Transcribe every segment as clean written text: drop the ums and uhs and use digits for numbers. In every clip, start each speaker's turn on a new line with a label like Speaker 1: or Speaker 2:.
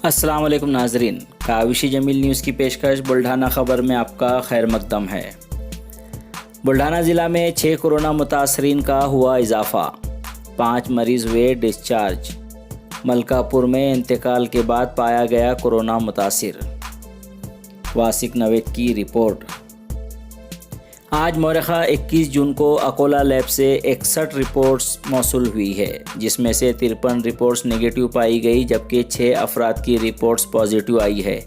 Speaker 1: अस्सलाम वालेकुम नाजरीन, काविशी जमील न्यूज़ की पेशकश बुल्ढाना ख़बर में आपका खैर मकदम है। बुल्ढाना ज़िला में 6 कोरोना मुतासरीन का हुआ इजाफ़ा, 5 मरीज़ हुए डिस्चार्ज। मलकापुर में इंतकाल के बाद पाया गया कोरोना मुतासिर। वासिक नवेद की रिपोर्ट। आज मौरखा 21 जून को अकोला लैब से 61 रिपोर्ट्स मौसूल हुई है, जिसमें से 53 रिपोर्ट्स नेगेटिव पाई गई, जबकि 6 अफराद की रिपोर्ट्स पॉजिटिव आई है।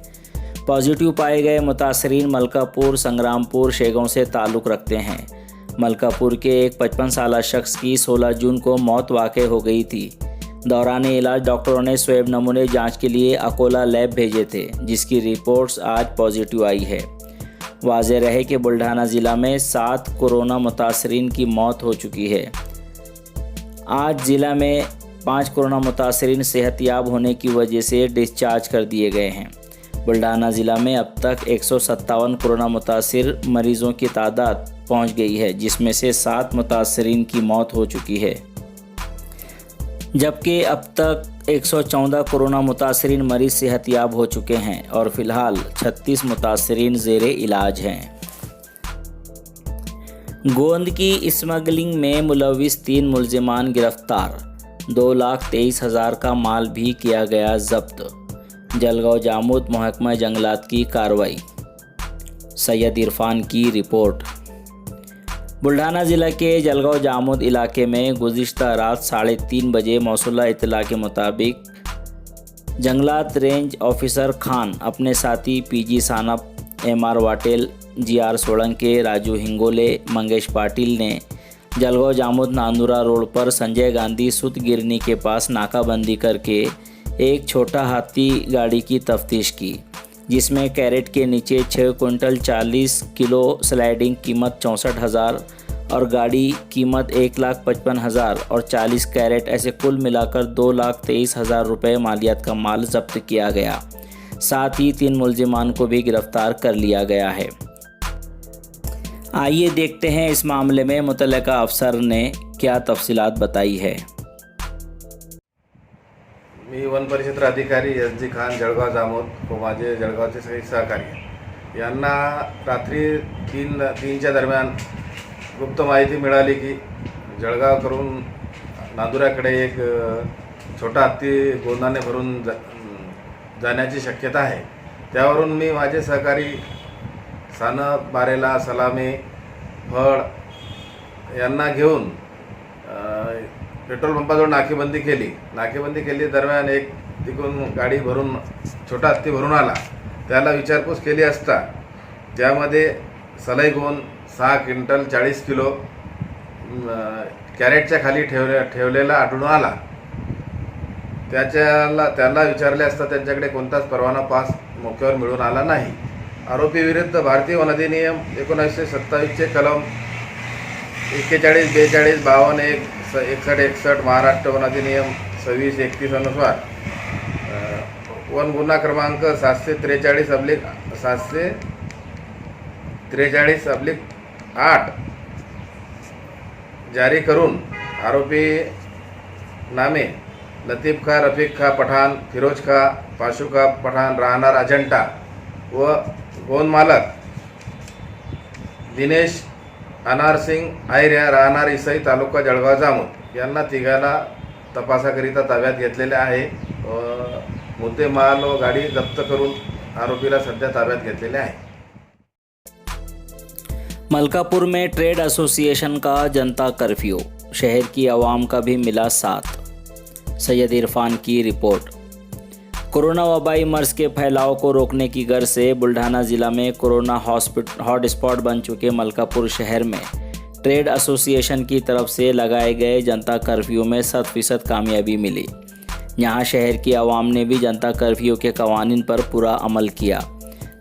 Speaker 1: पॉजिटिव पाए गए मुतासरीन मलकापुर, संग्रामपुर, शेगांव से ताल्लुक़ रखते हैं। मलकापुर के एक 55 साला शख्स की 16 जून को मौत वाक़ हो गई थी। दौरान इलाज डॉक्टरों ने स्वैब नमूने जाँच के लिए अकोला लैब भेजे थे, जिसकी रिपोर्ट्स आज पॉजिटिव आई है। वाज़ेह रहे कि बुल्ढाना ज़िला में 7 कोरोना मुतासरीन की मौत हो चुकी है। आज ज़िला में 5 कोरोना मुतासरीन सेहतयाब होने की वजह से डिस्चार्ज कर दिए गए हैं। बुल्ढाना ज़िला में अब तक 157 कोरोना मुतासिर मरीज़ों की तादाद पहुंच गई है, जिसमें से 7 मुतासरीन की मौत हो चुकी है, जबकि अब तक 114 कोरोना मुतासरीन मरीज़ सेहतयाब हो चुके हैं और फ़िलहाल 36 मुतासरीन ज़ेरे इलाज हैं। गोंद की स्मगलिंग में मुलविस 3 मुल्ज़िमान गिरफ्तार, 2,23,000 का माल भी किया गया जब्त। जलगांव जामुद महकमा जंगलात की कार्रवाई। सैयद इरफान की रिपोर्ट। बुल्ढाना ज़िला के जलगांव जामुद इलाके में गुज़िश्ता रात 3:30 बजे मौसूला इत्तला के मुताबिक जंगलात रेंज ऑफिसर खान अपने साथी पीजी सानप, एमआर वाटेल, जीआर सोलंके, राजू हिंगोले, मंगेश पाटिल ने जलगांव जामुद नांदुरा रोड पर संजय गांधी सुत गिरनी के पास नाकाबंदी करके एक छोटा हाथी गाड़ी की तफ्तीश की, जिसमें कैरेट के नीचे 6 क्विंटल 40 किलो स्लाइडिंग कीमत 64,000 और गाड़ी कीमत 1,55,000 और 40 कैरेट ऐसे कुल मिलाकर 2,23,000 रुपये मालियात का माल जब्त किया गया। साथ ही 3 मुल्ज़िमान को भी गिरफ्तार कर लिया गया है। आइए देखते हैं इस मामले में मुतल्लिका अफसर ने क्या तफसीलात बताई है।
Speaker 2: मी वन परिक्षेत्र अधिकारी SD खान जळगाव जामोद व माझे जळगावचे सगळे सहकारी यांना रात्री 3च्या दरम्यान गुप्त माहिती मिळाली की जळगाव करून नांदुराकडे एक छोटा हत्ती गोंदाने भरून जाण्याची शक्यता आहे। त्यावरून मी माझे सहकारी सानप, बारेला, सलामी, फळ यांना घेऊन पेट्रोल पंपाजवळ नाकेबंदी केली। दरम्यान एक तिकडून गाडी भरून छोटा हत्ती भरून आला। त्याला विचारपूस केली असता त्यामध्ये सलाई गोंद 6 क्विंटल 40 किलो कॅरेटच्या खाली ठेवलेला आढळून आला। त्याला विचारले असता त्यांच्याकडे कोणताच परवाना पास मोक्यावर मिळून आला नाही। आरोपी विरुद्ध भारतीय वन अधिनियम 1927 चे कलम 41, 42, 52, 61, महाराष्ट्र वन अधिनियम 26-31 अनुसार वन गुन्हा क्रमांक 743/8 जारी करून आरोपी नामे लतीफ खा, रफीक खा पठाण, फिरोज खा, पाशू खा पठाण राहणार अजंठा व गोंद मालक दिनेश अनार सिंग आयर्या राहणार इसई तालुका जळगाव जामोद यांना तिघांना तपासाकरिता ताब्यात घेतलेले आहे। मुद्देमाल व गाडी जप्त करून आरोपीला सध्या ताब्यात घेतलेले आहे।
Speaker 1: मलकापुर में ट्रेड एसोसिएशन का जनता कर्फ्यू, शहर की आवाम का भी मिला साथ। सैयद इरफान की रिपोर्ट। कोरोना वबाई मर्ज के फैलाव को रोकने की गर्ज से बुल्ढाना ज़िला में कोरोना हॉटस्पॉट बन चुके मलकापुर शहर में ट्रेड एसोसिएशन की तरफ से लगाए गए जनता कर्फ्यू में 100% कामयाबी मिली। यहाँ शहर की आवाम ने भी जनता कर्फ्यू के कवानीन पर पूरा अमल किया।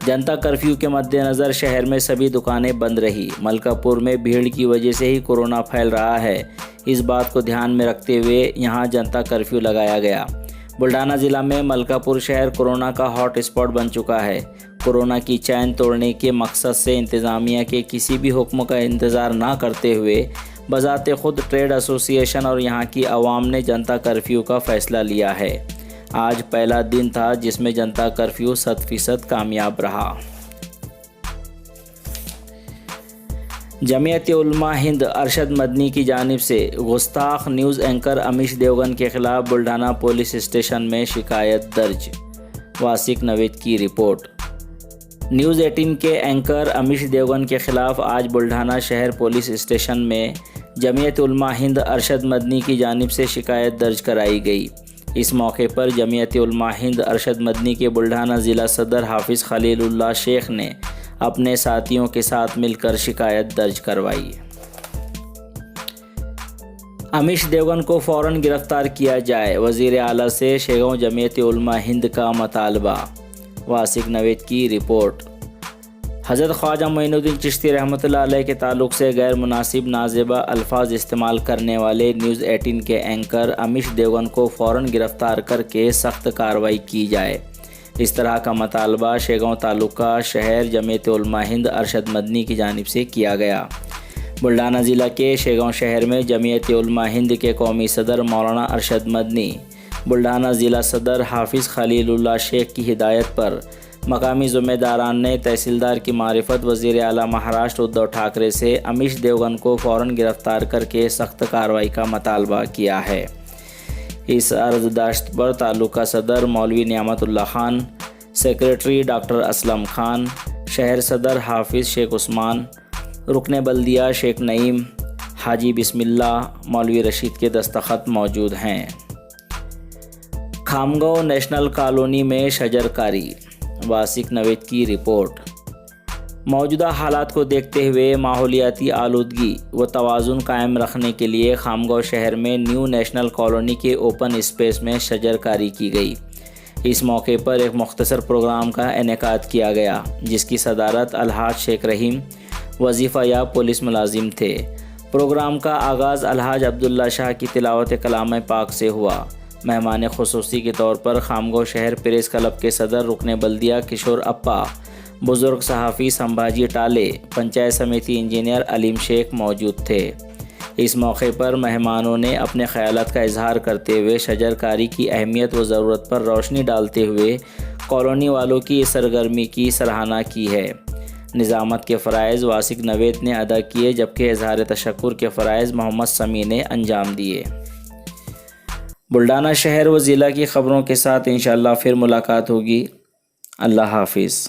Speaker 1: जनता कर्फ्यू के मद्देनज़र शहर में सभी दुकानें बंद रही। मलकापुर में भीड़ की वजह से ही कोरोना फैल रहा है, इस बात को ध्यान में रखते हुए यहाँ जनता कर्फ्यू लगाया गया। बुल्ढाना ज़िला में मलकापुर शहर कोरोना का हॉट स्पॉट बन चुका है। कोरोना की चैन तोड़ने के मकसद से इंतज़ामिया के किसी भी हुक्म का इंतज़ार ना करते हुए बज़ाते खुद ट्रेड एसोसिएशन और यहाँ की आवाम ने जनता कर्फ्यू का फ़ैसला लिया है। آج پہلا دن تھا جس میں جنتا کرفیو 100% کامیاب رہا۔ جمعیت علماء ہند ارشد مدنی کی جانب سے گستاخ نیوز اینکر امیش دیوگن کے خلاف بلڈھانہ پولیس اسٹیشن میں شکایت درج۔ واسق نوید کی رپورٹ۔ نیوز 18 کے اینکر امیش دیوگن کے خلاف آج بلڈھانہ شہر پولیس اسٹیشن میں جمعیت علماء ہند ارشد مدنی کی جانب سے شکایت درج کرائی گئی۔ اس موقع پر جمعیت علماء ہند ارشد مدنی کے بلڈھانہ ضلع صدر حافظ خلیل اللہ شیخ نے اپنے ساتھیوں کے ساتھ مل کر شکایت درج کروائی۔ امیش دیوگن کو فوراً گرفتار کیا جائے، وزیر اعلیٰ سے شیگاؤں جمعیت علماء ہند کا مطالبہ۔ واسق نوید کی رپورٹ۔ حضرت خواجہ معین الدین چشتی رحمۃ اللہ علیہ کے تعلق سے غیر مناسب نازیبہ الفاظ استعمال کرنے والے نیوز 18 کے اینکر امیش دیوگن کو فوراً گرفتار کر کے سخت کارروائی کی جائے، اس طرح کا مطالبہ شیگاؤں تعلقہ شہر جمعیت علماء ہند ارشد مدنی کی جانب سے کیا گیا۔ بلڈھانہ ضلع کے شیگاؤں شہر میں جمعیت علماء ہند کے قومی صدر مولانا ارشد مدنی، بلڈھانہ ضلع صدر حافظ خلیل اللہ شیخ کی ہدایت پر مقامی ذمہ داران نے تحصیلدار کی معرفت وزیر اعلیٰ مہاراشٹر ادھو ٹھاکرے سے امیش دیوگن کو فوراً گرفتار کر کے سخت کارروائی کا مطالبہ کیا ہے۔ اس عرضداشت پر تعلقہ صدر مولوی نعمت اللہ خان، سیکریٹری ڈاکٹر اسلم خان، شہر صدر حافظ شیخ عثمان، رکن بلدیہ شیخ نعیم، حاجی بسم اللہ، مولوی رشید کے دستخط موجود ہیں۔ خامگاؤں نیشنل کالونی میں شجر کاری۔ واسق نوید کی رپورٹ۔ موجودہ حالات کو دیکھتے ہوئے ماحولیاتی آلودگی و توازن قائم رکھنے کے لیے خامگاؤں شہر میں نیو نیشنل کالونی کے اوپن اسپیس میں شجر کاری کی گئی۔ اس موقع پر ایک مختصر پروگرام کا انعقاد کیا گیا، جس کی صدارت الحاج شیخ رحیم وظیفہ یاب پولیس ملازم تھے۔ پروگرام کا آغاز الحاج عبداللہ شاہ کی تلاوت کلام پاک سے ہوا۔ مہمان خصوصی کے طور پر خامگاؤں شہر پریس کلب کے صدر رکن بلدیہ کشور اپا، بزرگ صحافی سمبھاجی ٹالے، پنچایت سمیتی انجینئر علیم شیخ موجود تھے۔ اس موقع پر مہمانوں نے اپنے خیالات کا اظہار کرتے ہوئے شجر کاری کی اہمیت و ضرورت پر روشنی ڈالتے ہوئے کالونی والوں کی اس سرگرمی کی سراہنا کی ہے۔ نظامت کے فرائض واسق نوید نے ادا کیے، جبکہ اظہار تشکر کے فرائض محمد سمیع نے انجام دیے۔ بلڈانہ شہر و ضلع کی خبروں کے ساتھ انشاءاللہ پھر ملاقات ہوگی۔ اللہ حافظ۔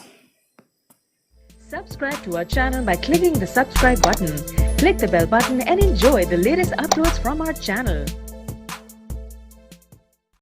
Speaker 3: Subscribe to our channel by clicking the subscribe button. Click the bell button and enjoy the latest uploads from our channel.